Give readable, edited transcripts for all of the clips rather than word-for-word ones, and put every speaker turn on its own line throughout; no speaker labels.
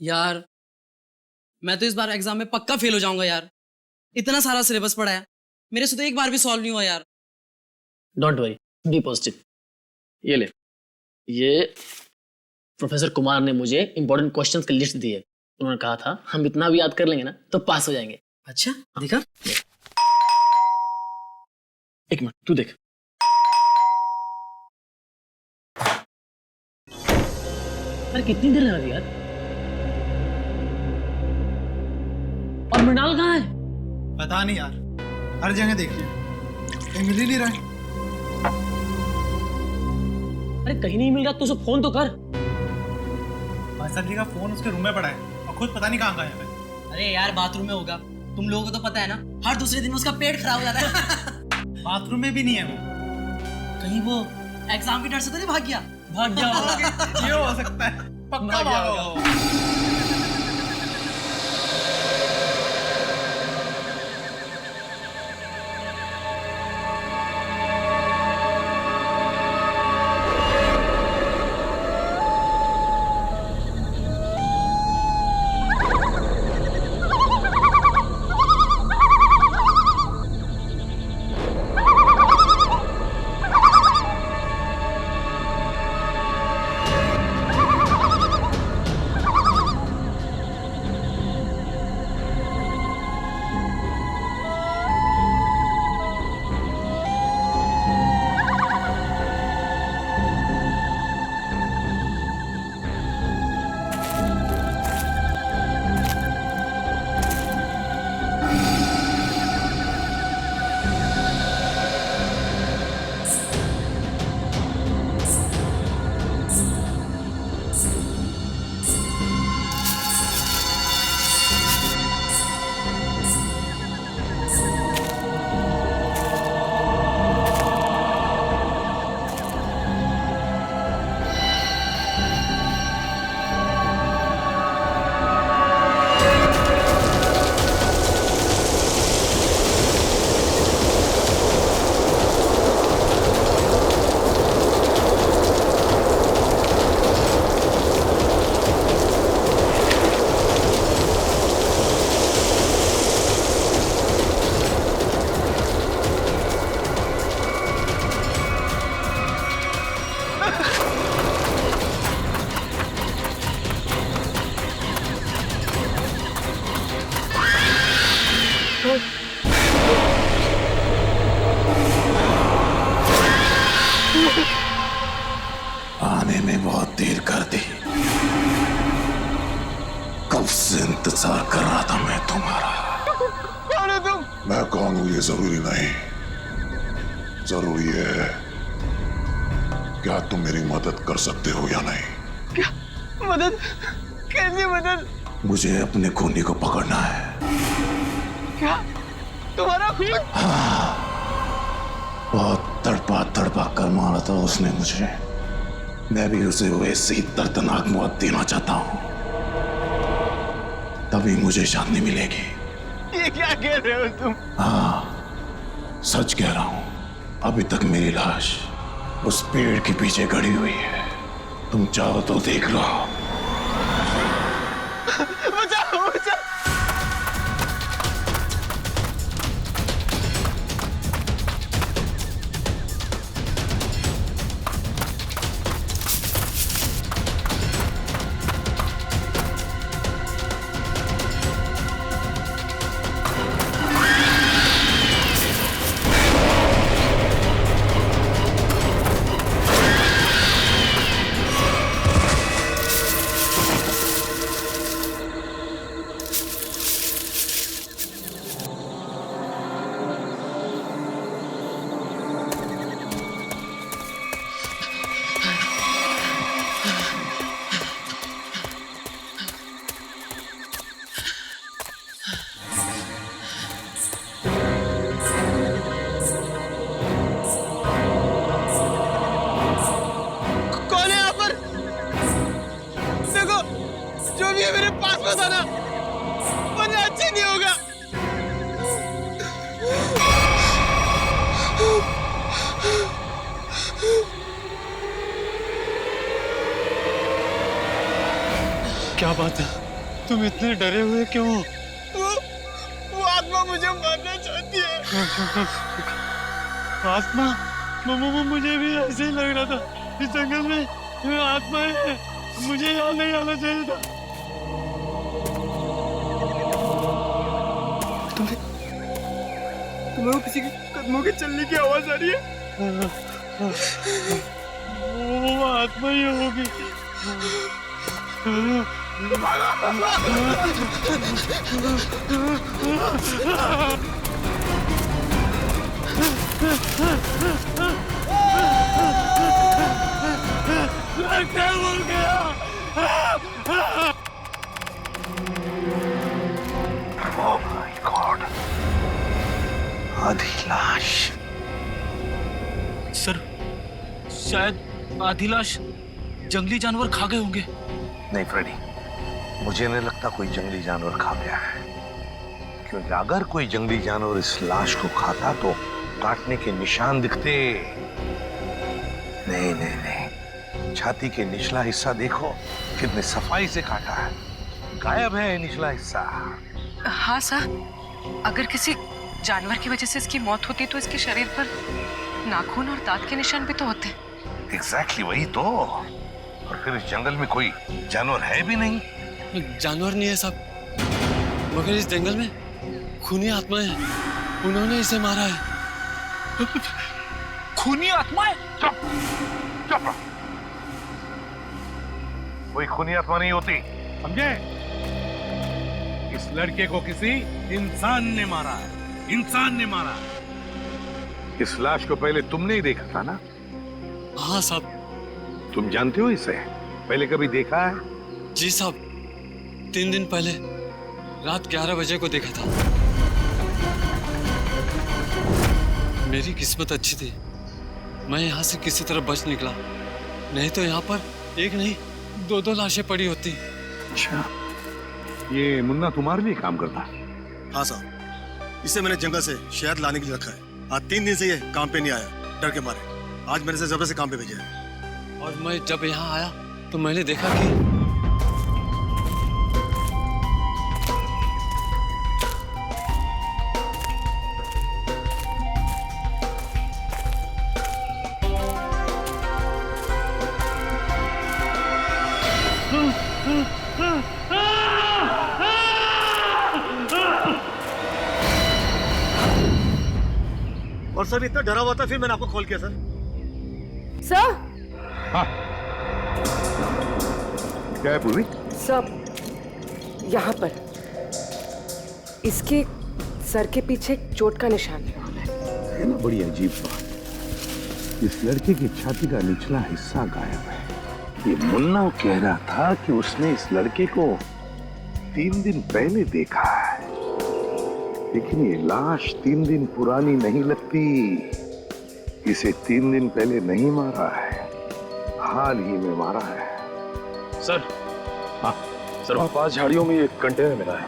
यार मैं तो इस बार एग्जाम में पक्का फेल हो जाऊंगा यार। इतना सारा सिलेबस पढ़ा है, मेरे से तो एक बार भी सॉल्व नहीं हुआ यार।
Don't worry, be positive. ये ले, ये प्रोफेसर कुमार ने मुझे इंपॉर्टेंट क्वेश्चंस की लिस्ट दी है। उन्होंने कहा था हम इतना भी याद कर लेंगे ना तो पास हो जाएंगे।
अच्छा दिखा।
एक मिनट तू देख। अरे कितनी देर लगा दी यार। और मृणाल कहाँ है?
पता नहीं यार, हर जगह देख लिया, कहीं मिल ही नहीं रहा है।
अरे कहीं नहीं मिल रहा तो उसे फोन तो कर।
भाई जी का फोन उसके रूम में पड़ा है और खुद पता नहीं कहाँ गायब है।
अरे यार बाथरूम में होगा, तुम लोगों को तो पता है ना, हर दूसरे दिन उसका पेट खराब हो जाता है।
बाथरूम में भी नहीं है वो।
कहीं वो एग्जाम की डर से तो नहीं भाग गया?
भाग गया होगा।
ये हो सकता है, पक्का
भाग गया
भागा होगा।
आने में बहुत देर कर दी। कब से इंतजार कर रहा था मैं तुम्हारा।
कौन है तुम?
मैं कौन हूं ये जरूरी नहीं, जरूरी है क्या तुम मेरी मदद कर सकते हो या नहीं।
क्या मदद? कैसी मदद?
मुझे अपने खूनी को पकड़ना है।
क्या तुम्हारा खून?
बहुत तड़पा तड़पा कर मारा था उसने मुझे। मैं भी उसे वैसे ही दर्दनाक मौत देना चाहता हूं, तभी मुझे शांति मिलेगी।
ये क्या कह रहे हो तुम?
हाँ सच कह रहा हूं। अभी तक मेरी लाश उस पेड़ के पीछे गड़ी हुई है, तुम चाहो तो देख लो।
बचाओ बचाओ। बताना, वरना अच्छा नहीं होगा।
क्या बात है?
तुम इतने डरे हुए क्यों हो?
वो आत्मा मुझे मारना चाहती है।
आत्मा? मुझे भी ऐसे ही लग रहा था। इस जंगल में आत्माएं हैं। मुझे यहाँ नहीं आना चाहिए था।
तुम्हें वो किसी के कदमों के चलने की आवाज आ रही है?
वो आत्मा ही होगी। क्या बोल गया?
Oh my God! आधी लाश।
सर, शायद आधी लाश जंगली जानवर खा गए होंगे।
नहीं फ्रेडी, मुझे नहीं लगता कोई जंगली जानवर खा गया है, क्योंकि अगर कोई जंगली जानवर इस लाश को खाता तो काटने के निशान दिखते। नहीं नहीं नहीं, छाती के निचला हिस्सा देखो, कितने सफाई से काटा है। गायब है निचला हिस्सा।
हाँ सर, अगर किसी जानवर की वजह से इसकी मौत होती तो इसके शरीर पर नाखून और दांत के निशान भी तो होते।
एग्जैक्टली वही तो। और फिर इस जंगल में कोई जानवर है भी नहीं।
जानवर नहीं है साहब, मगर इस जंगल में खूनी आत्माएं हैं। उन्होंने इसे मारा है।
खूनी आत्माएं?
चुप चुप। कोई खूनी आत्मा नहीं होती,
समझे?
इस लड़के को किसी इंसान ने मारा है। इंसान ने मारा है।
इस लाश को पहले तुमने ही देखा था ना?
हाँ साहब।
तुम जानते हो इसे? पहले कभी देखा है?
जी साहब, 3 दिन पहले रात 11 बजे को देखा था। मेरी किस्मत अच्छी थी, मैं यहाँ से किसी तरह बच निकला, नहीं तो यहाँ पर एक नहीं 2 लाशें पड़ी होती।
अच्छा, ये मुन्ना तुम्हारे लिए काम करता?
हाँ साहब, इसे मैंने जंगल से शहद लाने के लिए रखा है। आज 3 दिन से ये काम पे नहीं आया, डर के मारे। आज मैंने इसे जबरदस्ती काम पे भेजा है।
और मैं जब यहाँ आया तो मैंने देखा कि
और सर इतना डरा हुआ था, फिर मैंने आपको कॉल किया सर।
सर,
क्या है पूर्वी?
सब यहाँ पर इसके सर के पीछे एक चोट का निशान
है ना, बड़ी अजीब बात। इस लड़के की छाती का निचला हिस्सा गायब है। ये मुन्ना कह रहा था कि उसने इस लड़के को 3 दिन पहले देखा है, लेकिन ये लाश 3 दिन पुरानी नहीं लगती। इसे 3 दिन पहले नहीं मारा है, हाल ही में मारा है।
सर, हाँ सर, वहाँ पास झाड़ियों में एक कंटेनर मिला है।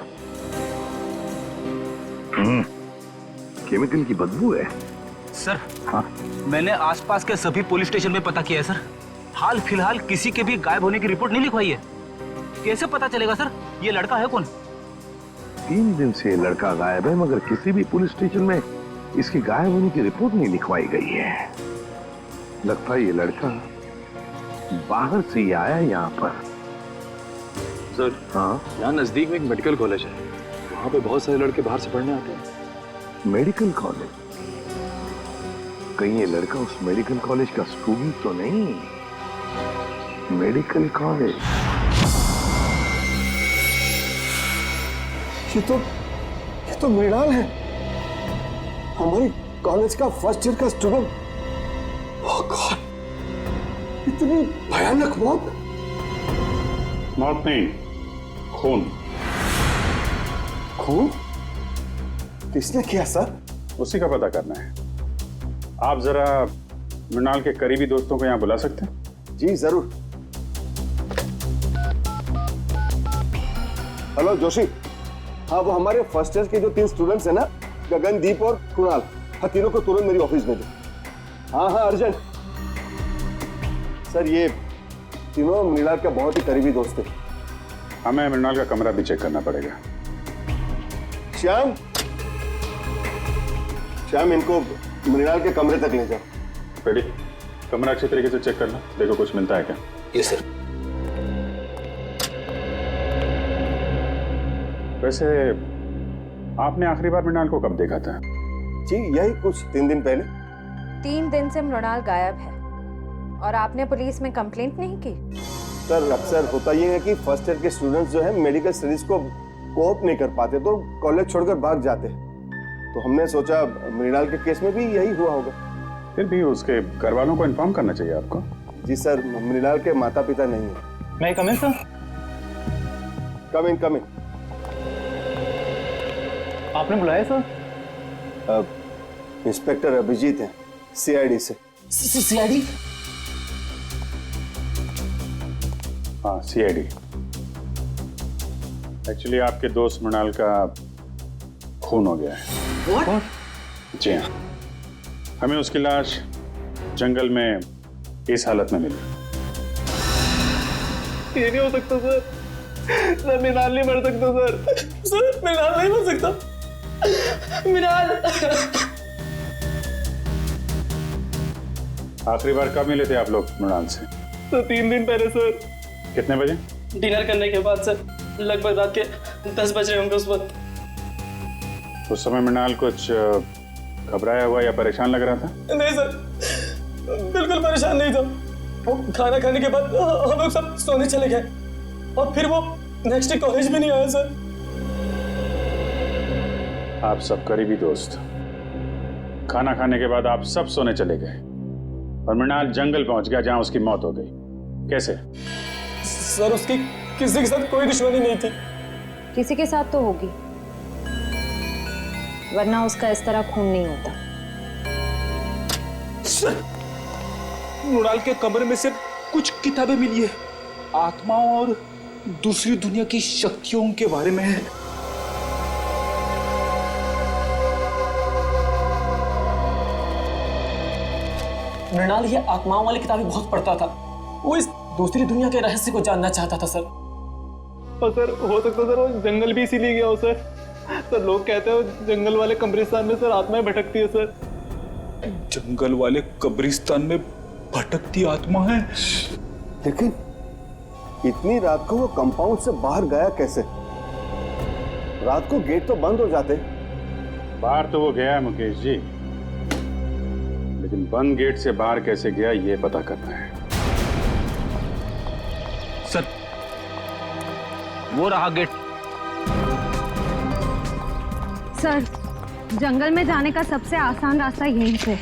केमिकल की बदबू है।
सर,
हाँ,
मैंने आसपास के सभी पुलिस स्टेशन में पता किया है सर। हाल फिलहाल किसी के भी गायब होने की रिपोर्ट नहीं लिखवाई है। कैसे पता चलेगा सर ये लड़का है कौन?
3 दिन से ये लड़का गायब है, मगर किसी भी पुलिस स्टेशन में इसकी गायब होने की रिपोर्ट नहीं लिखवाई गई है। लगता है ये लड़का बाहर से ही आया यहाँ पर।
सर,
हाँ,
यहाँ नजदीक में एक मेडिकल कॉलेज है, वहाँ पे बहुत सारे लड़के बाहर से पढ़ने आते हैं।
Medical college? कहीं ये लड़का उस मेडिकल कॉलेज का स्टूडेंट तो नहीं? Medical college?
ये तो मृणाल है, हमारे कॉलेज का फर्स्ट ईयर का स्टूडेंट। ओह गॉड, इतनी भयानक मौत।
मौत नहीं, खून।
खून? किसने किया सर?
उसी का पता करना है। आप जरा मृणाल के करीबी दोस्तों को यहाँ बुला सकते हैं?
जी जरूर। हेलो जोशी। हाँ, वो हमारे फर्स्ट ईयर के जो 3 स्टूडेंट्स हैं ना, गगनदीप और कुणाल, हाँ तीनों को तुरंत मेरी ऑफिस भेजो। हाँ हाँ अर्जेंट। सर ये तीनों मृणाल का बहुत ही करीबी दोस्त है।
हमें मृणाल का कमरा भी चेक करना पड़ेगा।
श्याम, श्याम इनको मृणाल के कमरे तक ले जाओ।
बेटी, कमरा अच्छी तरीके से चेक करना, देखो कुछ मिलता है क्या।
Yes sir.
वैसे आपने आखिरी बार मृणाल को कब देखा था?
जी यही कुछ 3 दिन पहले।
3 दिन से मृणाल गायब है और आपने पुलिस में कंप्लेंट नहीं की?
सर अक्सर होता ये है कि फर्स्ट ईयर के स्टूडेंट्स जो है मेडिकल स्टडीज को कोप नहीं कर पाते तो कॉलेज छोड़कर भाग जाते हैं, तो हमने सोचा मृणाल के केस में भी यही हुआ होगा।
फिर भी उसके घर वालों को इन्फॉर्म करना चाहिए आपको।
जी सर, मृणाल के माता पिता नहीं है।
मैं कम इन सर?
कम इन, कम इन।
आपने बुलाया सर?
इंस्पेक्टर अभिजीत हैं, सीआईडी से।
सीआईडी?
हाँ, सीआईडी। एक्चुअली आपके दोस्त मृणाल का खून हो गया है।
What?
जी हाँ, हमें उसकी लाश जंगल में इस हालत में मिली।
ये नहीं हो सकता सर। सर मृणाल नहीं मर सकता सर। सर मृणाल नहीं मर सकता। मृणाल।
आखिरी बार कब मिले थे आप लोग मृणाल से?
सर 3 दिन पहले सर।
कितने बजे?
डिनर करने के बाद सर, लगभग रात के 10 बज रहे होंगे उस वक्त।
उस समय मृणाल कुछ घबराया हुआ या परेशान लग रहा था?
नहीं सर, बिल्कुल परेशान नहीं था। वो खाना खाने के बाद हम लोग सब सोने चले गए और फिर वो नेक्स्ट डे कॉलेज भी नहीं आया सर।
आप सब करीबी दोस्त, खाना खाने के बाद आप सब सोने चले गए और मृणाल जंगल पहुंच गया जहां उसकी मौत हो गई। कैसे?
सर उसकी किसी के साथ कोई दुश्मनी नहीं थी।
किसी के साथ तो होगी, वरना उसका इस तरह खून नहीं होता।
सर मृणाल के कमरे में से कुछ किताबें मिली है, आत्माओं और दूसरी दुनिया की शक्तियों के बारे में है।
मृणाल ये आत्माओं वाली किताबें बहुत पढ़ता था। वो इस दूसरी दुनिया के रहस्य को जानना चाहता था सर।
और सर हो सकता सर वो जंगल भी इसीलिए गया हो सर। सर लोग कहते हैं जंगल वाले कब्रिस्तान में सर आत्माएं भटकती है सर। जंगल वाले कब्रिस्तान में भटकती आत्मा है?
लेकिन इतनी रात को वो कंपाउंड से बाहर गया कैसे? रात को गेट तो बंद हो जाते।
बाहर तो वो गया है मुकेश जी, लेकिन बंद गेट से बाहर कैसे गया ये पता करना है।
सर वो रहा गेट।
सर जंगल में जाने का सबसे आसान रास्ता यहीं से।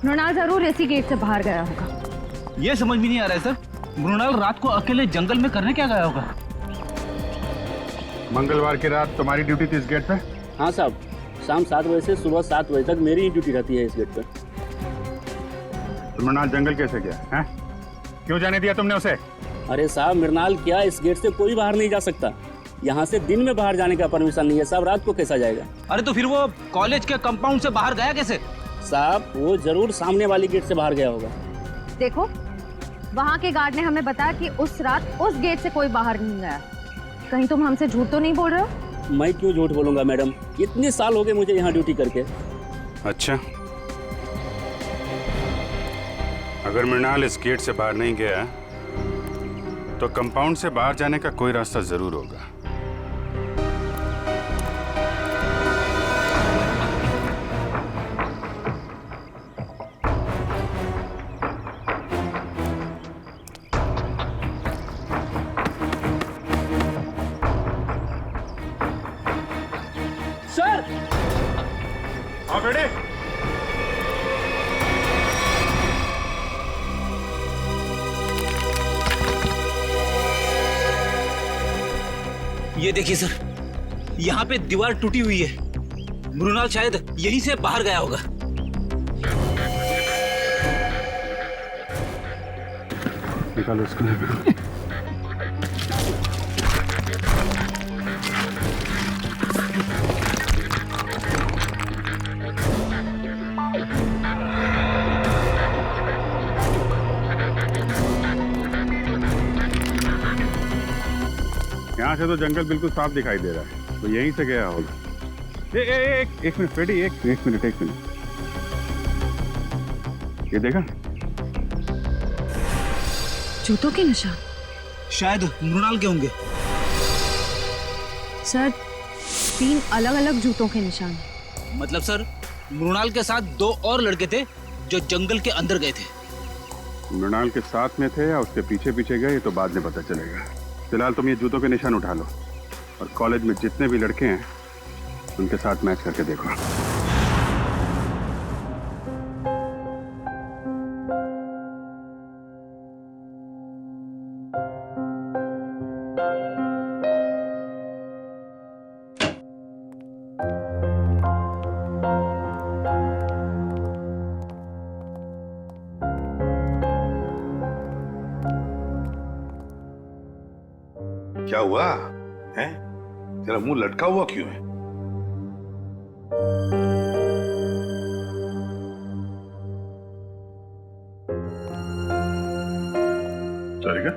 मृणाल जरूर इसी गेट से बाहर गया होगा।
ये समझ में नहीं आ रहा है सर, मृणाल रात को अकेले जंगल में करने क्या गया होगा?
मंगलवार की रात तुम्हारी ड्यूटी थी इस गेट पे?
हाँ साहब, शाम 7 बजे से सुबह 7 बजे तक मेरी ही ड्यूटी रहती है इस गेट पर।
तो मृणाल जंगल कैसे गया है? क्यों जाने दिया तुमने उसे?
अरे साहब मृणाल क्या, इस गेट से कोई बाहर नहीं जा सकता। यहाँ से दिन में बाहर जाने का परमिशन नहीं है साहब, रात को कैसा जाएगा?
अरे तो फिर वो कॉलेज के कंपाउंड से बाहर गया कैसे?
साहब वो जरूर सामने वाली गेट से बाहर गया होगा।
देखो वहाँ के गार्ड ने हमें बताया कि उस रात उस गेट से कोई बाहर नहीं गया। कहीं तुम हमसे झूठ तो नहीं बोल रहे हो?
मैं क्यों झूठ बोलूंगा मैडम, इतने साल हो गए मुझे यहाँ ड्यूटी करके।
अच्छा, अगर मृणाल इस गेट से बाहर नहीं गया तो कंपाउंड से बाहर जाने का कोई रास्ता जरूर होगा।
सर
हाँ बेटे,
ये देखिए सर, यहाँ पे दीवार टूटी हुई है। मृणाल शायद यहीं से बाहर गया होगा।
निकालो इसको। यहाँ से तो जंगल बिल्कुल साफ दिखाई दे रहा है, तो यहीं से गया होगा। एक मिनट फ्रेडी, एक मिनट। ये देखा
जूतों के निशान?
शायद मृणाल के होंगे।
सर 3 अलग अलग जूतों के निशान।
मतलब सर मृणाल के साथ 2 और लड़के थे जो जंगल के अंदर गए थे।
मृणाल के साथ में थे या उसके पीछे पीछे गए, तो बाद में पता चलेगा। फिलहाल तुम ये जूतों के निशान उठा लो और कॉलेज में जितने भी लड़के हैं उनके साथ मैच करके देखो।
क्या हुआ है? तेरा मुंह लटका हुआ क्यों है?
सारिका,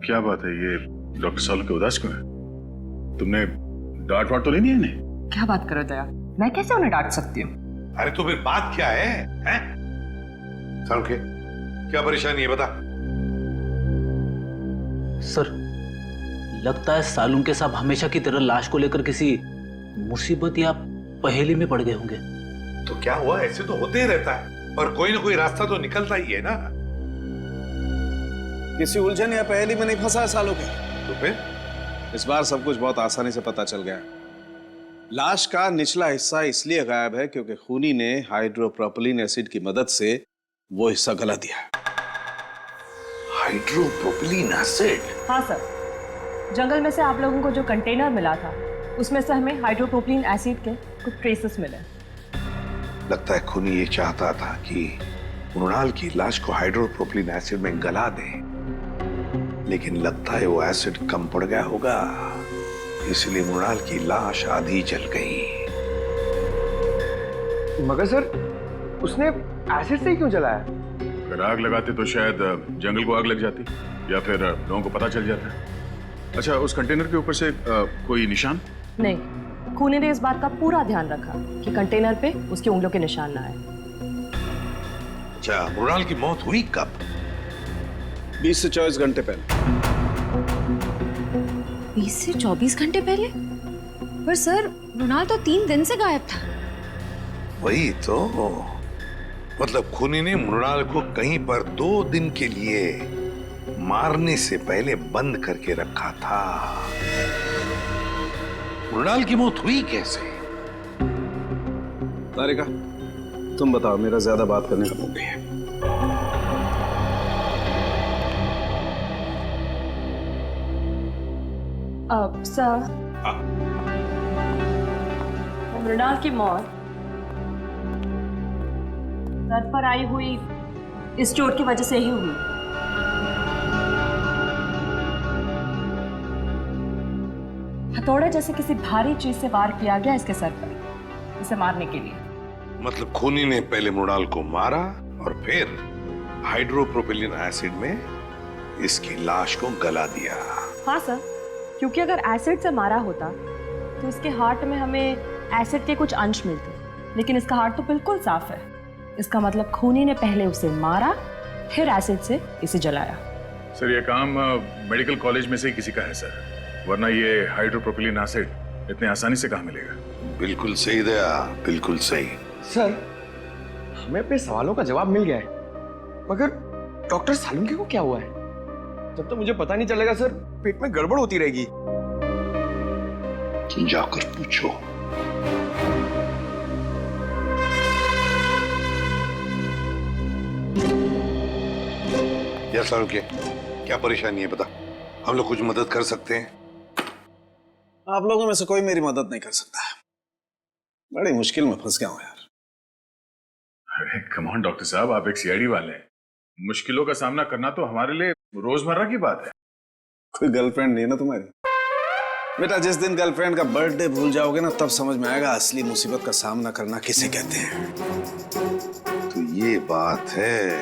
क्या बात है? ये डॉक्टर सालू के उदास क्यों है? तुमने डांट वाट तो नहीं दी इन्हें?
क्या बात करो दया, मैं कैसे उन्हें डांट सकती हूँ?
अरे तो फिर बात क्या है? सालू के क्या परेशानी है, बता।
सर लगता है सालुंके साहब हमेशा की तरह लाश को लेकर किसी मुसीबत या पहेली में पड़ गए होंगे।
तो क्या हुआ? ऐसे तो होते ही रहता है, और कोई ना कोई रास्ता तो निकलता ही है ना।
किसी उलझन या पहेली में नहीं फंसा है सालों के।
तो फिर
इस बार सब कुछ बहुत आसानी से पता चल गया। लाश का निचला हिस्सा इसलिए गायब है क्योंकि खूनी ने हाइड्रोप्रोपिलीन एसिड की मदद से वो हिस्सा गला दिया।
हाइड्रोप्रोपिलीन एसिड?
हाँ सर, जंगल में से आप लोगों को जो कंटेनर मिला था उसमें से हमें हाइड्रोप्रोपिलीन एसिड के कुछ ट्रेसेस मिले।
लगता है खूनी ये चाहता था कि मृणाल की लाश को हाइड्रोप्रोपिलीन एसिड में गला दे, लेकिन लगता है वो एसिड कम पड़ गया होगा, इसलिए मृणाल की लाश आधी जल गई।
मगर सर उसने एसिड से ही क्यों जलाया?
अगर आग लगाते तो शायद जंगल को आग लग जाती या फिर लोगों को पता चल जाता। अच्छा, उस कंटेनर के ऊपर से कोई निशान?
नहीं, खूनी ने इस बात का पूरा ध्यान रखा कि कंटेनर पे उसकी उंगलियों के निशान ना आए।
अच्छा, मृणाल की मौत हुई कब?
20 से 24 घंटे पहले।
20 से 24 घंटे पहले? पर सर मृणाल तो 3 दिन से गायब था।
वही तो, मतलब खूनी ने मृणाल को कहीं पर 2 दिन के लिए मारने से पहले बंद करके रखा था। मृणाल की मौत हुई कैसे?
तारिका, तुम बताओ, मेरा ज्यादा बात करने का मौका है।
सर, मृणाल की मौत सर पर आई हुई इस चोट की वजह से ही हुई। हथौड़े जैसे किसी भारी चीज से वार किया गया इसके सर पर, इसे मारने के लिए।
मतलब खूनी ने पहले मृणाल को मारा और फिर हाइड्रोप्रोपिलीन एसिड में इसकी लाश को गला दिया।
हाँ सर, क्योंकि अगर एसिड से मारा होता तो इसके हार्ट में हमें एसिड के कुछ अंश मिलते, लेकिन इसका हार्ट तो बिल्कुल साफ है। इसका मतलब खूनी ने पहले उसे मारा, फिर एसिड से इसे जलाया।
सर ये काम मेडिकल कॉलेज में से ही किसी का है सर, वरना ये हाइड्रोप्रोपिलीन एसिड इतने आसानी से कहाँ मिलेगा?
बिल्कुल सही दया, बिल्कुल सही।
सर हमें अपने सवालों का जवाब मिल गया है, मगर डॉक्टर सालुंके को क्या हुआ है? जब तक मुझे पता नहीं चलेगा सर, पेट में गड़बड़ होती रहेगी।
जाकर पूछो। या सालुंके, क्या परेशानी है बता, हम लोग कुछ मदद कर सकते हैं?
आप लोगों में से कोई मेरी मदद नहीं कर सकता। बड़ी मुश्किल में फंस गया हूं यार।
अरे कम ऑन डॉक्टर साहब, आप एक सीआईडी वाले हैं, मुश्किलों का सामना करना तो हमारे लिए रोजमर्रा की बात है।
कोई गर्लफ्रेंड नहीं है ना तुम्हारी? बेटा, जिस दिन गर्लफ्रेंड का बर्थडे भूल जाओगे ना, तब समझ में आएगा असली मुसीबत का सामना करना किसे कहते हैं।
तो ये बात है।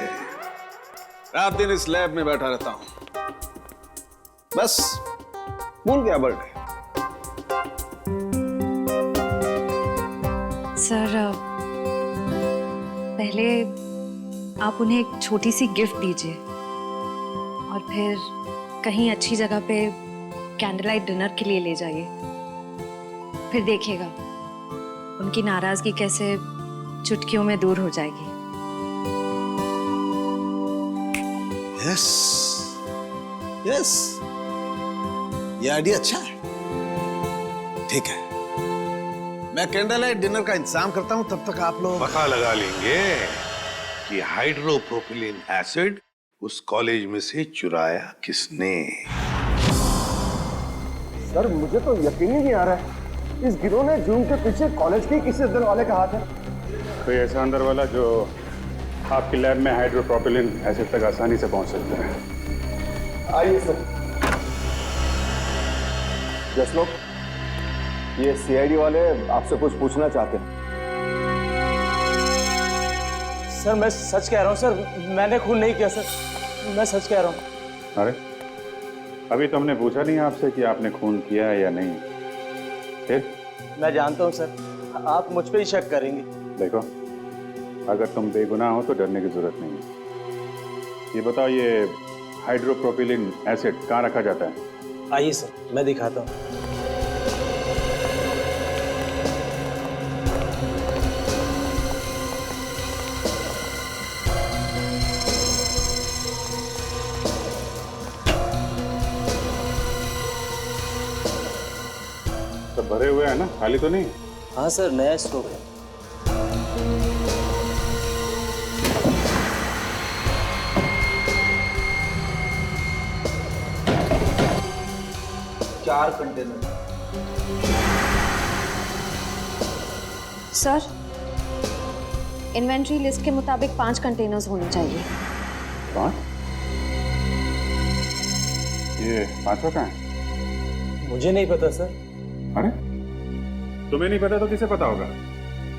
रात दिन इस लैब में बैठा रहता हूं, बस भूल गया बर्थडे।
सर पहले आप उन्हें एक छोटी सी गिफ्ट दीजिए और फिर कहीं अच्छी जगह पे कैंडल लाइट डिनर के लिए ले जाइए। फिर देखिएगा उनकी नाराजगी कैसे चुटकियों में दूर हो जाएगी।
यस यस, ये आइडिया अच्छा है। ठीक है, मैं कैंडल लाइट डिनर का इंतजाम करता हूं, तब तक आप लोग
पता लगा लेंगे कि हाइड्रोप्रोपिलीन एसिड उस कॉलेज में से चुराया किसने।
सर मुझे तो यकीन ही नहीं आ रहा है, इस गिरोह ने जूम के पीछे कॉलेज के किसी अंदर वाले का हाथ है।
कोई ऐसा अंदर वाला जो आपकी लैब में हाइड्रोप्रोपिलीन एसिड तक आसानी से पहुंच सकता है।
आइए सर। जसलोक, ये सीआईडी वाले आपसे कुछ पूछना चाहते हैं।
सर मैं सच कह रहा हूँ सर, मैंने खून नहीं किया सर, मैं सच कह रहा हूँ।
अरे अभी तो हमने पूछा नहीं आपसे कि आपने खून किया है या नहीं। फिर
मैं जानता हूँ सर, आप मुझ पे ही शक करेंगे।
देखो, अगर तुम बेगुनाह हो तो डरने की जरूरत नहीं है। ये बताओ, ये हाइड्रोप्रोपिलीन एसिड कहाँ रखा जाता है?
आइए सर, मैं दिखाता हूँ।
सब भरे हुए हैं ना, खाली तो नहीं?
हाँ सर, नया स्टॉक है। चार कंटेनर।
सर इन्वेंट्री लिस्ट के मुताबिक 5 कंटेनर्स होने चाहिए।
5? ये 5वां कहाँ है?
मुझे नहीं पता सर।
अरे तुम्हें नहीं पता तो किसे पता होगा?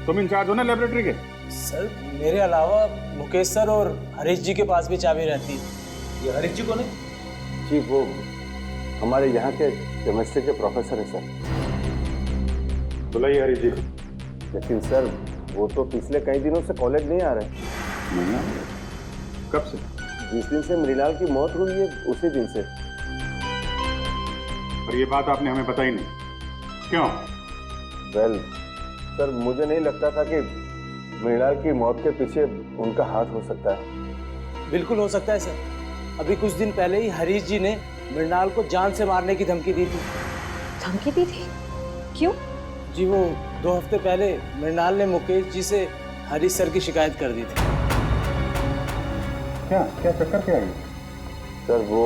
तुम इंचार्ज हो ना लेबोरेटरी के।
सर मेरे अलावा मुकेश सर और हरीश जी के पास भी चाबी रहती है। ये हरीश जी कौन है?
जी वो हमारे यहाँ के केमिस्ट्री के प्रोफेसर हैं सर।
बुलाइए हरीश जी को।
लेकिन सर वो तो पिछले कई दिनों से कॉलेज नहीं आ रहे।
नहीं आ रहे? कब से?
जिस दिन से मृणाल की मौत हुई है उसी दिन से।
और ये बात आपने हमें बताई नहीं, क्यों?
वेल सर, मुझे नहीं लगता था कि मृणाल की मौत के पीछे उनका हाथ हो सकता है।
बिल्कुल हो सकता है सर। अभी कुछ दिन पहले ही हरीश जी ने मृणाल को जान से मारने की धमकी दी थी।
धमकी दी थी? क्यों?
जी वो 2 हफ्ते पहले मृणाल ने मुकेश जी से हरीश सर की शिकायत कर दी थी।
क्या क्या चक्कर क्या है?
सर वो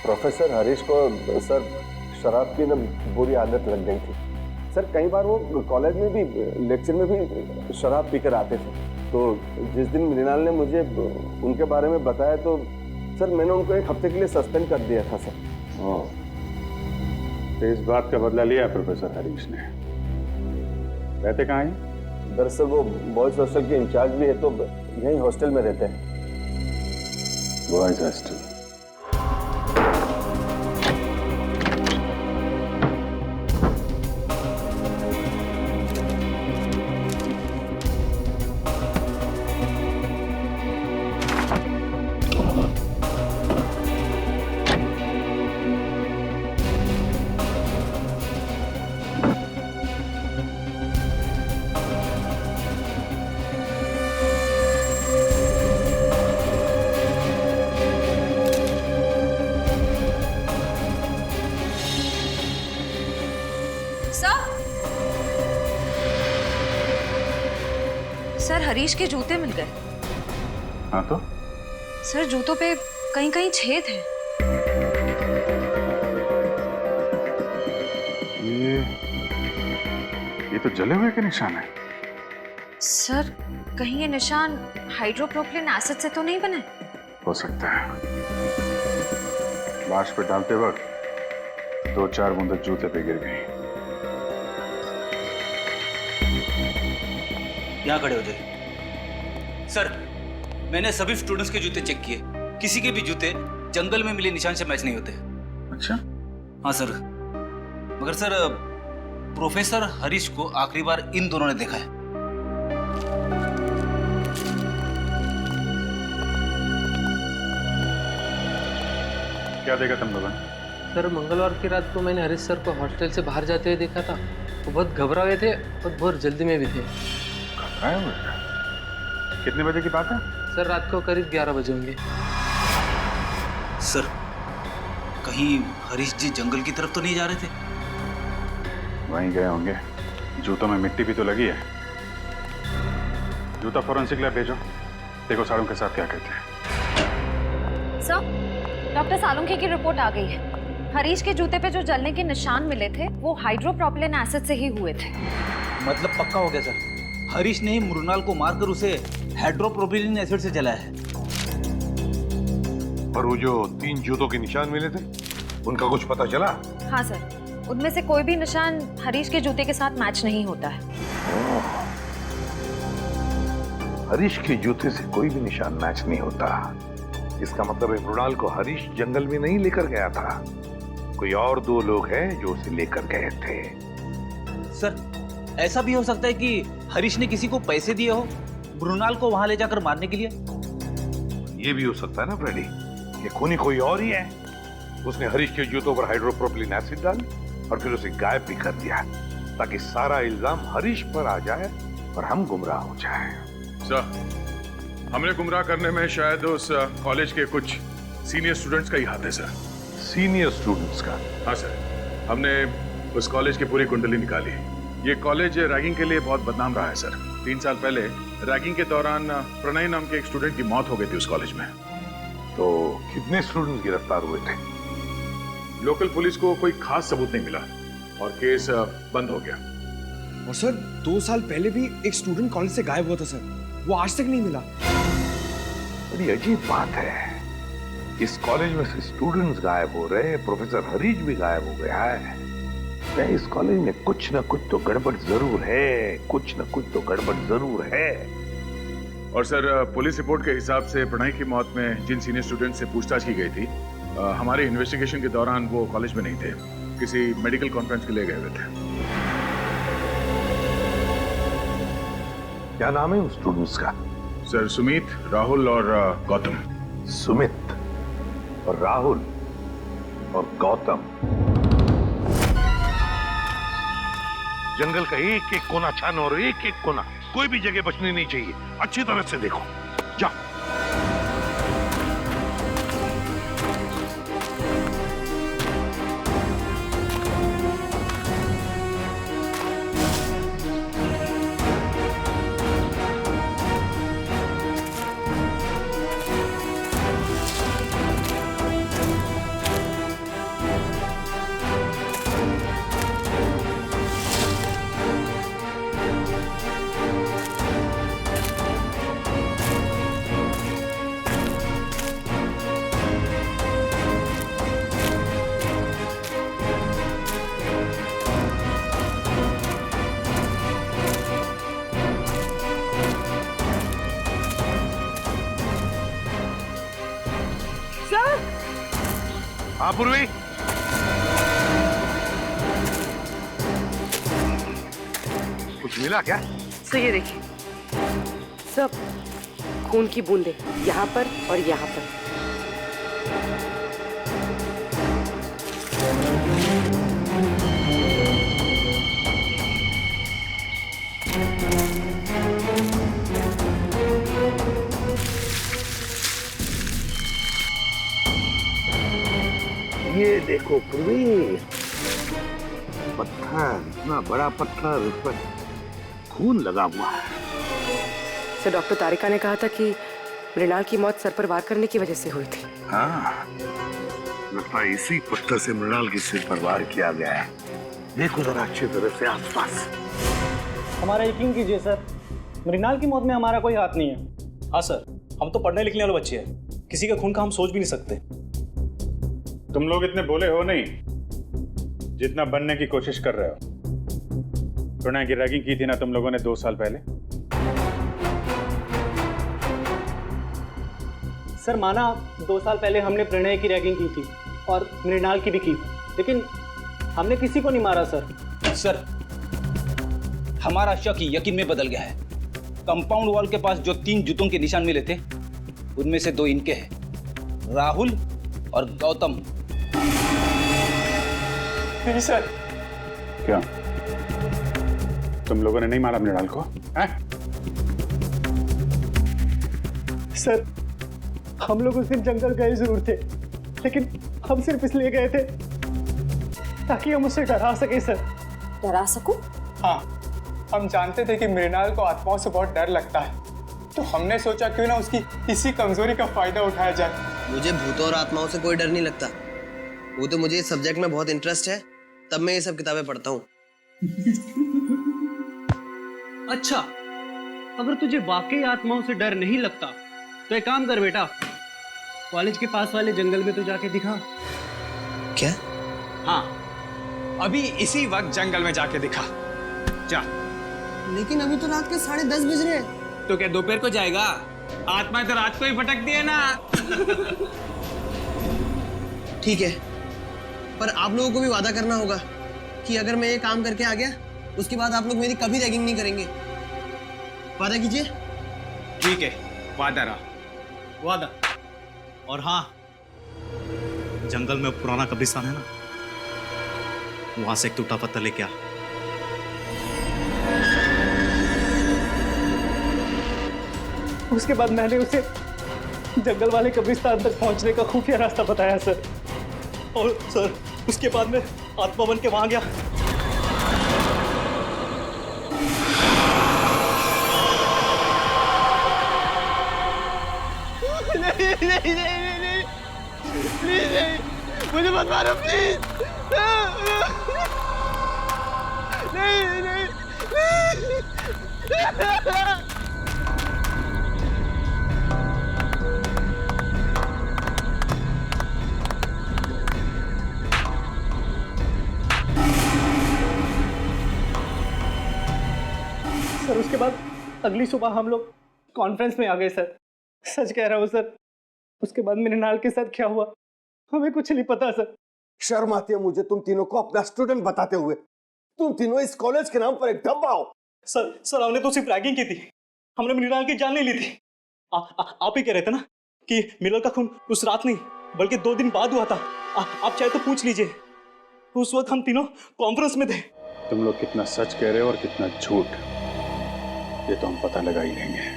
प्रोफेसर हरीश को सर शराब की ना बुरी आदत लग गई थी। सर कई बार वो कॉलेज में भी लेक्चर में भी शराब पीकर आते थे। तो जिस दिन मृणाल ने मुझे उनके बारे में बताया तो सर मैंने उनको 1 हफ्ते के लिए सस्पेंड कर दिया था सर।
तो इस बात का बदला लिया प्रोफेसर हरीश ने। रहते कहाँ हैं?
दरअसल वो बॉयज हॉस्टल के इंचार्ज भी है, तो यहीं हॉस्टल में रहते हैं।
Boys hostel.
सर हरीश के जूते मिल गए।
हाँ तो?
सर जूतों पे कहीं कहीं छेद है।
ये तो जले हुए के निशान है।
सर कहीं ये निशान हाइड्रोप्रोपिलीन एसिड से तो नहीं बने?
हो सकता है। लाश पे डालते वक्त 2-4 बूंदें जूते पे गिर गई।
यहाँ खड़े हो जाइए। सर मैंने सभी स्टूडेंट्स के जूते चेक किए, किसी के भी जूते जंगल में मिले निशान से मैच नहीं होते।
अच्छा?
हाँ सर, मगर सर प्रोफेसर हरीश को आखिरी बार इन दोनों ने देखा है।
क्या देखा तुम लोगों ने?
सर मंगलवार की रात को मैंने हरीश सर को हॉस्टल से बाहर जाते हुए देखा था। वो बहुत घबरा हुए थे और बहुत जल्दी में भी थे।
घबराए हुए थे? कितने बजे की बात है?
सर रात को करीब 11 बजे होंगे।
सर कहीं हरीश जी जंगल की तरफ तो नहीं जा रहे थे?
वहीं गए होंगे। जूतों में मिट्टी भी तो लगी है। जूता फॉरेंसिक लैब भेजो, देखो साड़ों के साथ क्या कहते हैं।
सर, डॉक्टर सालुंखे की रिपोर्ट आ गई है। हरीश के जूते पे जो जलने के निशान मिले थे वो हाइड्रोप्रोपिलीन एसिड से ही हुए थे।
मतलब पक्का हो गया सर, हरीश ने ही मृणाल को मारकर उसे हाइड्रोप्रोपिलीन एसिड से जलाया है।
और वो जो 3 जूतों के निशान मिले थे उनका कुछ पता चला?
हाँ सर, उनमें से कोई भी निशान हरीश के जूते के साथ मैच नहीं होता है।
हरीश के जूते से कोई भी निशान मैच नहीं होता। इसका मतलब है मृणाल को हरीश जंगल में नहीं लेकर गया था, कोई और 2 लोग हैं जो उसे लेकर गए थे।
सर ऐसा भी हो सकता है कि हरीश ने किसी को पैसे दिए हो मृणाल को वहां ले जाकर मारने के लिए।
ये भी हो सकता है ना फ्रेडी, कि खूनी कोई और ही है। उसने हरीश के जूतों पर हाइड्रोप्रोपिलीन एसिड डाल और फिर उसे गायब भी कर दिया, ताकि सारा इल्जाम हरीश पर आ जाए और हम गुमराह हो जाए।
सर, हमने गुमराह करने में शायद उस कॉलेज के कुछ सीनियर स्टूडेंट्स का ही हाथ है सर।
सीनियर स्टूडेंट्स का?
हाँ सर, हमने उस कॉलेज की पूरी कुंडली निकाली। ये कॉलेज रैगिंग के लिए बहुत बदनाम रहा है सर। 3 साल पहले रैगिंग के दौरान प्रणय नाम के एक स्टूडेंट की मौत हो गई थी उस कॉलेज में।
तो कितने स्टूडेंट्स गिरफ्तार हुए थे?
लोकल पुलिस को कोई खास सबूत नहीं मिला और केस बंद हो गया।
और सर 2 साल पहले भी एक स्टूडेंट कॉलेज से गायब हुआ था सर, वो आज तक नहीं मिला।
बड़ी अजीब बात है, इस कॉलेज में से स्टूडेंट्स गायब हो रहे हैं, प्रोफेसर हरीश भी गायब हो गया है। इस कॉलेज में कुछ ना कुछ तो गड़बड़ जरूर है, कुछ ना कुछ तो गड़बड़ जरूर है।
और सर पुलिस रिपोर्ट के हिसाब से प्रणय की मौत में जिन सीनियर स्टूडेंट से पूछताछ की गई थी, हमारे इन्वेस्टिगेशन के दौरान वो कॉलेज में नहीं थे, किसी मेडिकल कॉन्फ्रेंस के लिए गए हुए थे।
क्या नाम है उन स्टूडेंट्स का?
सर सुमित, राहुल और गौतम।
सुमित और राहुल और गौतम। जंगल का एक एक कोना छानो और एक एक कोना, कोई भी जगह बचनी नहीं चाहिए। अच्छी तरह से देखो, जाओ। हाँ पूर्वी, कुछ मिला क्या?
सर ये देखिए, सब खून की बूंदें यहाँ पर और यहाँ पर।
ये देखो पूर्वी, पत्थर, इतना बड़ा पत्थर, उस पर खून लगा हुआ है।
सर डॉक्टर तारिका ने कहा था कि मृणाल की मौत सर पर वार करने की वजह से हुई थी।
हाँ, लगता है इसी पत्थर से मृणाल के सिर पर वार किया गया है। देखो जरा अच्छी तरह से आसपास।
हमारा यकीन कीजिए सर, मृणाल की मौत में हमारा कोई हाथ नहीं है। हाँ सर, हम तो पढ़ने लिखने वाले बच्चे हैं, किसी के खून का हम सोच भी नहीं सकते।
तुम लोग इतने भोले हो नहीं जितना बनने की कोशिश कर रहे हो। प्रणय की रैगिंग की थी ना तुम लोगों ने 2 साल पहले।
सर माना 2 साल पहले हमने प्रणय की रैगिंग की थी और मृणाल की भी की, लेकिन हमने किसी को नहीं मारा सर।
सर हमारा शक यकीन में बदल गया है। कंपाउंड वॉल के पास जो 3 जूतों के निशान मिले थे उनमें से 2 इनके हैं, राहुल और गौतम।
नहीं सर।
क्या तुम लोगों ने नहीं मारा मृणाल को? हैं?
सर हम लोग उस दिन जंगल गए जरूर थे, लेकिन हम सिर्फ इसलिए गए थे ताकि हम उसे डरा सके सर।
डरा सको?
हाँ, हम जानते थे कि मृणाल को आत्माओं से बहुत डर लगता है, तो हमने सोचा क्यों ना उसकी इसी कमजोरी का फायदा उठाया जाए।
मुझे भूतों और आत्माओं से कोई डर नहीं लगता। वो तो मुझे इस सब्जेक्ट में बहुत इंटरेस्ट है, तब मैं ये सब किताबें पढ़ता हूँ।
अच्छा, अगर तुझे वाकई आत्माओं से डर नहीं लगता तो एक काम कर बेटा, कॉलेज के पास वाले जंगल में तो जाके दिखा।
क्या?
हाँ, अभी इसी वक्त जंगल में जाके दिखा। जा।
लेकिन अभी तो रात के 10:30 बज रहे हैं।
तो क्या दोपहर को जाएगा? आत्मा तो रात को ही भटकती है ना।
ठीक है, पर आप लोगों को भी वादा करना होगा कि अगर मैं ये काम करके आ गया उसके बाद आप लोग मेरी कभी रैगिंग नहीं करेंगे। वादा कीजिए।
ठीक है, वादा रहा।
वादा। और हाँ, जंगल में पुराना कब्रिस्तान है ना, वहां से एक टूटा पत्थर लेके आ। उसके बाद मैंने उसे जंगल वाले कब्रिस्तान तक पहुंचने का खुफिया रास्ता बताया सर, और सर उसके बाद मैं आत्मा बन के वहां गया।
नहीं नहीं नहीं नहीं प्लीज नहीं, मुझे मत मारो प्लीज। नहीं नहीं
सर उसके बाद अगली सुबह हम लोग कॉन्फ्रेंस में आ गए सर। सच कह रहा हूँ सर, उसके बाद मृणाल के साथ क्या हुआ हमें कुछ नहीं पता सर।
शर्म आती है मुझे तुम तीनों को अपना स्टूडेंट बताते हुए। तुम तीनों इस कॉलेज के नाम पर एक डब्बा हो।
सर हमने तो सिर्फ रैगिंग की थी, हमने मृणाल की जान नहीं ली थी। आप ही कह रहे थे ना कि मृणाल का खून उस रात नहीं बल्कि 2 दिन बाद हुआ था। आप चाहे तो पूछ लीजिए, उस वक्त हम तीनों कॉन्फ्रेंस में थे।
तुम लोग कितना सच कह रहे हो और कितना झूठ, ये तो हम पता लगा ही लेंगे।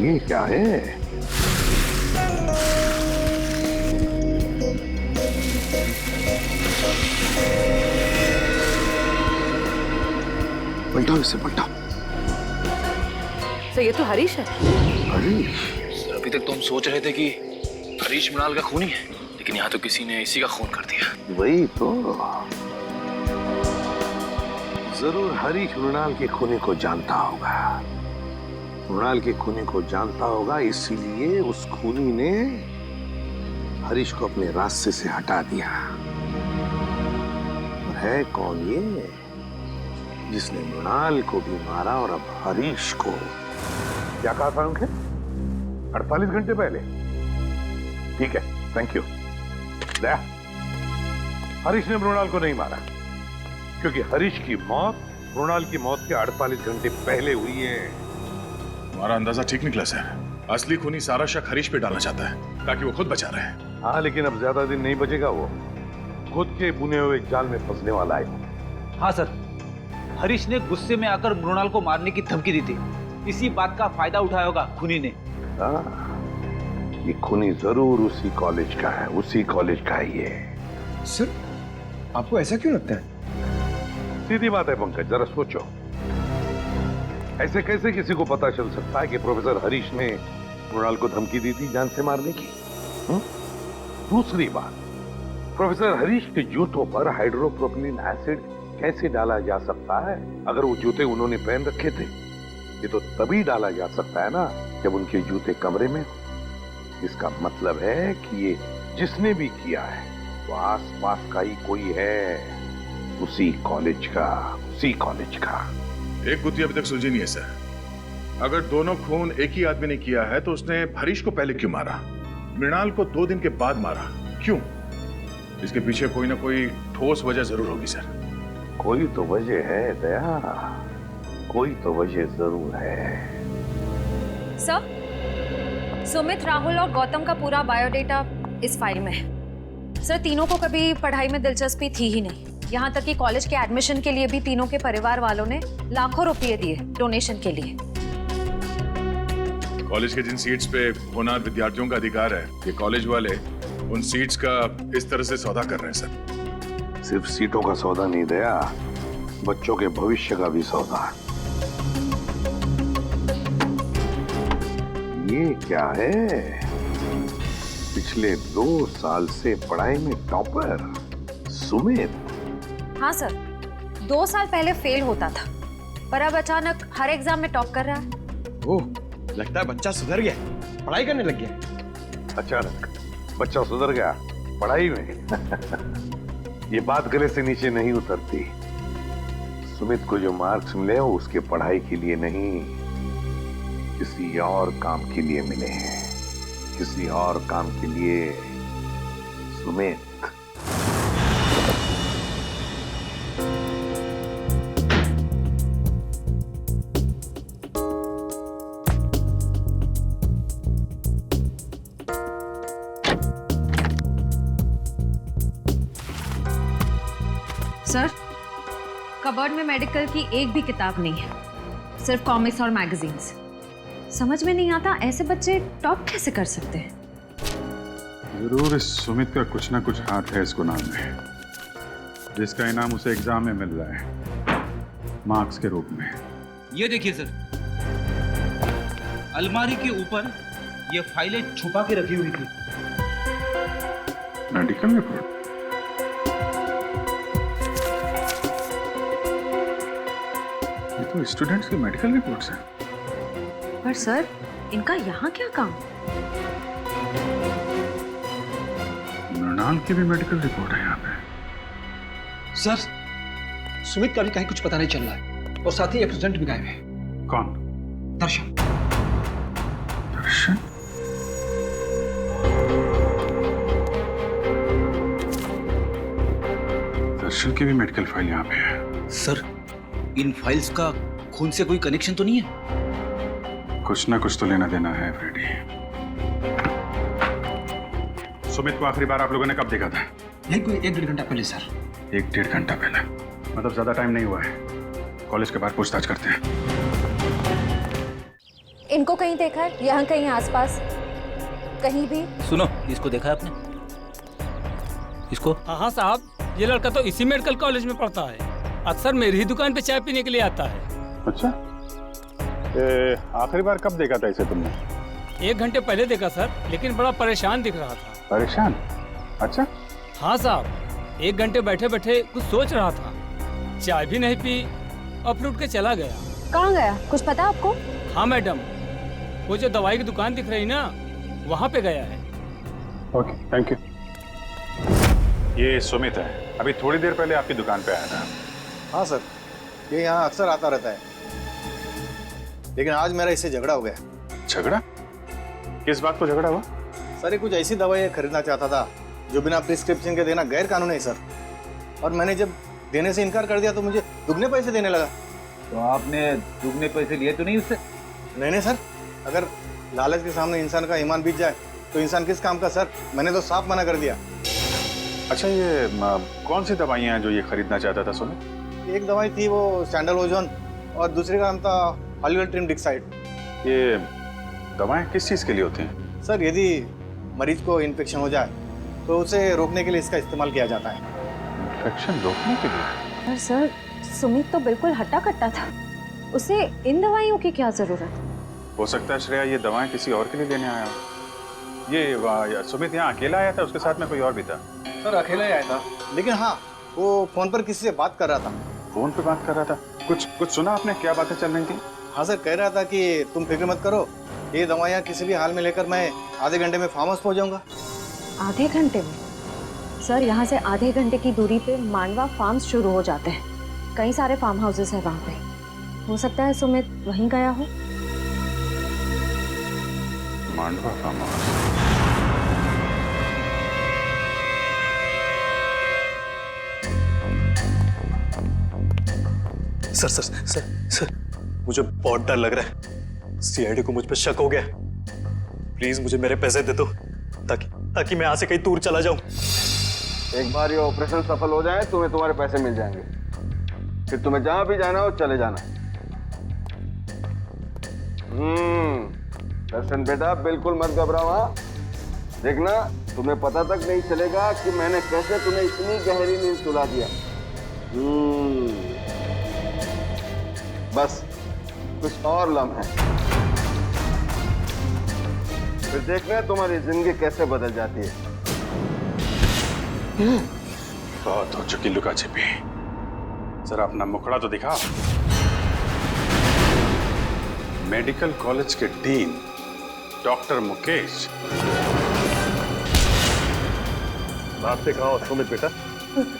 ये क्या है?
पलटाओ इसे, पलटाओ।
सर ये तो हरीश है।
हरीश?
सर अभी तक तो हम सोच रहे थे कि हरीश मृणाल का खूनी है, लेकिन यहाँ तो किसी ने इसी का खून कर दिया।
वही तो। जरूर हरीश मृणाल के खूनी को जानता होगा। मृणाल के खूनी को जानता होगा, इसीलिए उस खूनी ने हरीश को अपने रास्ते से हटा दिया। और है कौन ये जिसने मृणाल को भी मारा और अब हरीश को?
क्या कहा था उनके? 48 घंटे पहले? ठीक है, थैंक यू। दया, हरीश ने मृणाल को नहीं मारा, क्योंकि हरीश की मौत मृणाल की मौत के 48 घंटे पहले हुई है।
हमारा अंदाजा ठीक निकला सर। असली खूनी सारा शक हरीश पे डालना चाहता है ताकि वो खुद बचा रहे।
हाँ, लेकिन अब ज्यादा दिन नहीं बचेगा, वो खुद के बुने हुए जाल में फंसने वाला है।
हाँ सर, हरीश ने गुस्से में आकर मृणाल को मारने की धमकी दी थी। इसी बात का फायदा उठाया होगा खूनी ने।
हाँ, ये खूनी जरूर उसी कॉलेज का है, उसी कॉलेज का है ये।
सर आपको ऐसा क्यों लगता है?
सीधी बात है पंकज, जरा सोचो। ऐसे कैसे किसी को पता चल सकता है कि प्रोफेसर हरीश ने मृणाल को धमकी दी थी जान से मारने की? दूसरी बात, प्रोफेसर हरीश के जूतों पर हाइड्रोप्रोपिलीन एसिड कैसे डाला जा सकता है अगर वो जूते उन्होंने पहन रखे थे?
ये तो तभी डाला जा सकता है ना जब उनके जूते कमरे में हो। इसका मतलब है कि ये जिसने भी किया है वो आसपास का ही कोई है, उसी कॉलेज का।
एक गुत्थी अभी तक सुलझी नहीं है सर। अगर दोनों खून एक ही आदमी ने किया है तो उसने हरीश को पहले क्यों मारा, मृणाल को 2 दिन के बाद मारा, क्यों? इसके पीछे कोई ना कोई ठोस वजह जरूर होगी सर।
कोई तो वजह है दया, कोई तो वजह जरूर है।
सर, सुमित, राहुल और गौतम का पूरा बायोडेटा इस फाइल में है। सर, तीनों को कभी पढ़ाई में दिलचस्पी थी ही नहीं। यहाँ तक कि कॉलेज के एडमिशन के लिए भी तीनों के परिवार वालों ने लाखों रुपए दिए डोनेशन के लिए।
कॉलेज के जिन सीट्स पे होनहार विद्यार्थियों का अधिकार है, ये कॉलेज वाले उन सीट्स का इस तरह से सौदा कर रहे हैं सर।
सिर्फ सीटों का सौदा नहीं दया, बच्चों के भविष्य का भी सौदा। ये क्या है? पिछले 2 साल से पढ़ाई में टॉपर सुमित।
हाँ सर, 2 साल पहले फेल होता था, पर अब अचानक हर एग्जाम में टॉप कर रहा है।
ओह, लगता है बच्चा सुधर गया, पढ़ाई करने लग गया।
अचानक बच्चा सुधर गया पढ़ाई में? ये बात गले से नीचे नहीं उतरती। सुमित को जो मार्क्स मिले वो उसके पढ़ाई के लिए नहीं, किसी और काम के लिए मिले हैं, किसी और काम के लिए। सुमित,
सर, कबर्ड में मेडिकल की एक भी किताब नहीं है, सिर्फ कॉमिक्स और मैगजीन्स। समझ में नहीं आता ऐसे बच्चे टॉप कैसे कर सकते हैं।
जरूर इस सुमित का कुछ ना कुछ हाथ है इस गुनाह में, जिसका इनाम उसे एग्जाम में मिल रहा है मार्क्स के रूप में।
ये देखिए सर, अलमारी के ऊपर ये फाइलें छुपा के रखी हुई थी।
Medical report? ये तो स्टूडेंट्स की मेडिकल रिपोर्ट्स हैं।
पर सर, इनका यहाँ क्या काम?
मृणाल की भी मेडिकल रिपोर्ट है यहाँ पे।
सर, सुमित का भी कहीं कुछ पता नहीं चल रहा है और साथ ही एक स्टूडेंट भी गायब है।
कौन?
दर्शन।
दर्शन? दर्शन की भी मेडिकल फाइल यहाँ पे है।
सर, इन फाइल्स का खून से कोई कनेक्शन तो नहीं है?
कुछ ना कुछ तो लेना देना है फ्रेडी। सुमित को आखिरी बार आप लोगों ने कब देखा था?
यही कोई 1-1.5 घंटा पहले सर।
1-1.5 घंटा पहले? मतलब ज्यादा टाइम नहीं हुआ है। कॉलेज के बाहर पूछताछ करते हैं।
इनको कहीं देखा है? यहाँ कहीं आसपास कहीं भी?
सुनो, इसको देखा है आपने? इसको?
हाँ साहब, ये लड़का तो इसी मेडिकल कॉलेज में पढ़ता है। अक्सर मेरी ही दुकान पे चाय पीने के लिए आता है।
अच्छा, आखिरी बार कब देखा था इसे तुमने?
1 घंटे पहले देखा सर, लेकिन बड़ा परेशान दिख रहा था।
परेशान? अच्छा।
हाँ साहब, 1 घंटे बैठे बैठे कुछ सोच रहा था, चाय भी नहीं पी और फिर उठ के चला गया।
कहाँ गया, कुछ पता आपको?
हाँ मैडम, वो जो दवाई की दुकान दिख रही ना, वहाँ पे गया है।
Okay, thank you. ये सुमित है, अभी थोड़ी देर पहले आपकी दुकान पे आया था।
हाँ सर, ये यहाँ अक्सर आता रहता है, लेकिन आज मेरा इससे झगड़ा हो गया।
झगड़ा? किस बात को झगड़ा हुआ?
सर, ये कुछ ऐसी दवाई खरीदना चाहता था जो बिना प्रिस्क्रिप्शन के देना गैर कानूनी है सर, और मैंने जब देने से इनकार कर दिया तो मुझे दुगने पैसे देने लगा।
तो आपने दुगने पैसे लिए तो नहीं उससे?
नहीं सर, अगर लालच के सामने इंसान का ईमान बीत जाए तो इंसान किस काम का सर, मैंने तो साफ मना कर दिया।
अच्छा, ये कौन सी दवाइयाँ हैं जो ये खरीदना चाहता था सुमित?
एक दवाई थी वो सैंडलोजोन और दूसरे का नाम था हॉलीवुड डिक्साइड।
ये दवाएं किस चीज़ के लिए होती हैं?
सर, यदि मरीज को इन्फेक्शन हो जाए तो उसे रोकने के लिए इसका इस्तेमाल किया जाता है।
इन्फेक्शन रोकने के लिए?
पर सर, सुमित तो बिल्कुल हट्टा कट्टा था, उसे इन दवाइयों की क्या जरूरत?
हो सकता है श्रेया ये दवाएं किसी और के लिए लेने आया हो। ये सुमित यहाँ अकेला आया था, उसके साथ में कोई और भी था?
सर, अकेला ही आया था, लेकिन हाँ, वो फोन पर किसी से बात कर रहा था।
फोन पे बात कर रहा था? कुछ सुना आपने, क्या बातें चल रही थी?
हाँ सर, कह रहा था कि तुम फिक्र मत करो, ये दवाइयाँ किसी भी हाल में लेकर मैं आधे घंटे में फार्म हाउस पहुँच जाऊँगा।
आधे घंटे में? सर, यहाँ से आधे घंटे की दूरी पे मांडवा फार्म्स शुरू हो जाते हैं। कई सारे फार्म हाउसेस हैं वहाँ पे। हो सकता है सुमित वहीं गया हो।
Mandwa farm house.
Sir sir sir sir, मुझे बहुत डर लग रहा है। सीआईडी को मुझ पर शक हो गया। प्लीज मुझे मेरे पैसे दे दो, ताकि मैं यहाँ से कहीं दूर चला जाऊं।
एक बार ये ऑपरेशन सफल हो जाए तुम्हें तुम्हारे पैसे मिल जाएंगे, फिर तुम्हें जहां भी जाना हो चले जाना। दर्शन बेटा, बिल्कुल मत घबराओ। हाँ, देखना तुम्हें पता तक नहीं चलेगा कि मैंने कैसे तुम्हें इतनी गहरी नींद सुला दिया। बस कुछ और लम्हे, फिर देखना तुम्हारी जिंदगी कैसे बदल जाती है।
बहुत हो चुकी लुका छिपी, जरा अपना मुखड़ा तो दिखाओ। मेडिकल कॉलेज के डीन डॉक्टर मुकेश।
बात से कहा सुमित बेटा,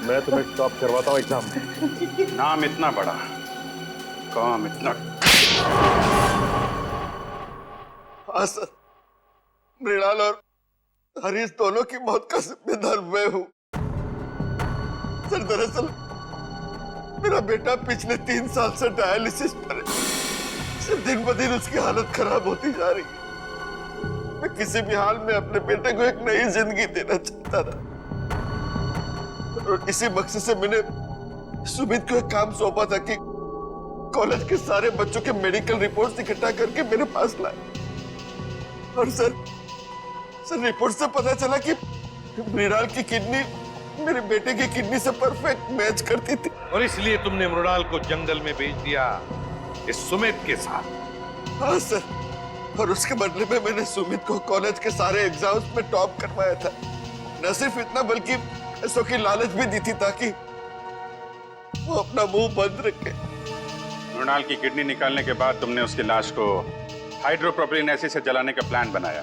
मैं तुम्हें टॉप करवाता हूँ एग्जाम में।
नाम इतना बड़ा, काम इतना।
हाँ सर, मृणाल और हरीश दोनों की मौत का जिम्मेदार मैं हूँ। सर, दरअसल मेरा बेटा पिछले 3 साल से डायलिसिस पर है। सिर्फ दिन ब दिन उसकी हालत खराब होती जा रही है। मैं किसी भी हाल में अपने बेटे को एक नई जिंदगी देना चाहता था, और इसी मकसद से मैंने सुमित को एक काम सौंपा था कि कॉलेज के सारे बच्चों के मेडिकल रिपोर्ट्स इकट्ठा करके मेरे पास लाए। और सर रिपोर्ट से पता चला कि मृणाल की किडनी मेरे बेटे की किडनी से परफेक्ट मैच करती थी।
और इसलिए तुमने मृणाल को जंगल में भेज दिया इस सुमित के साथ।
हाँ सर, और उसके बदले में मैंने सुमित को कॉलेज के सारे एग्जाम्स में टॉप करवाया था। न सिर्फ इतना बल्कि पैसों की लालच भी दी थी ताकि वो अपना मुंह बंद रखे।
मृणाल की किडनी निकालने के बाद तुमने उसकी लाश को हाइड्रोप्रोपिलीन एसिड से जलाने का प्लान बनाया।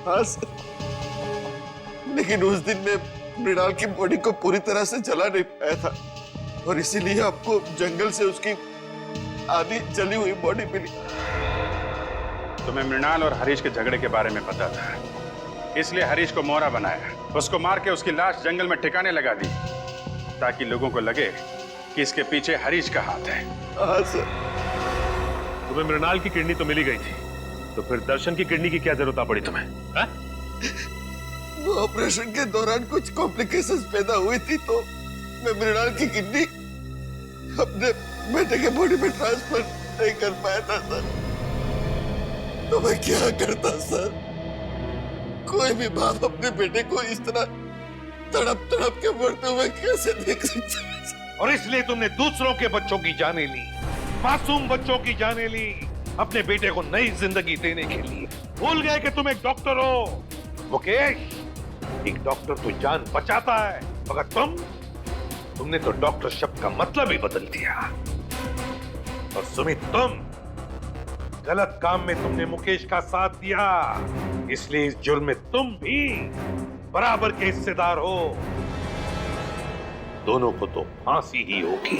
हाँ सर, लेकिन उस दिन में मृणाल की बॉडी को पूरी तरह से जला नहीं पाया था, और इसीलिए आपको जंगल से उसकी आधी जली हुई बॉडी मिली।
तुम्हें मृणाल और हरीश के झगड़े के बारे में पता था, इसलिए हरीश को मोहरा बनाया। उसको मार के उसकी लाश जंगल में ठिकाने लगा दी, ताकि लोगों को लगे कि इसके पीछे हरीश का हाथ है।
हाँ सर।
तुम्हें मृणाल की किडनी तो मिली गई थी, तो फिर दर्शन की किडनी की क्या जरूरत पड़ी तुम्हें? हा?
वो ऑपरेशन के दौरान कुछ कॉम्प्लिकेशंस पैदा हुई थी, तो मैं मृणाल की किडनी अपने बेटे के बॉडी में ट्रांसफर नहीं कर पाया था सर। तो मैं क्या करता सर? कोई भी बाप अपने बेटे को इस तरह तड़प तड़प के मरते हुए कैसे देख सकता है?
और इसलिए तुमने दूसरों के बच्चों की जानें ली, मासूम बच्चों की जानें ली, अपने बेटे को नई जिंदगी देने के लिए। भूल गए कि तुम एक डॉक्टर हो मुकेश। एक डॉक्टर तो जान बचाता है, मगर तुमने तो डॉक्टर शब्द का मतलब ही बदल दिया। और सुमित, तुम गलत काम में तुमने मुकेश का साथ दिया, इसलिए इस जुर्म में तुम भी बराबर के हिस्सेदार हो। दोनों को तो फांसी ही होगी।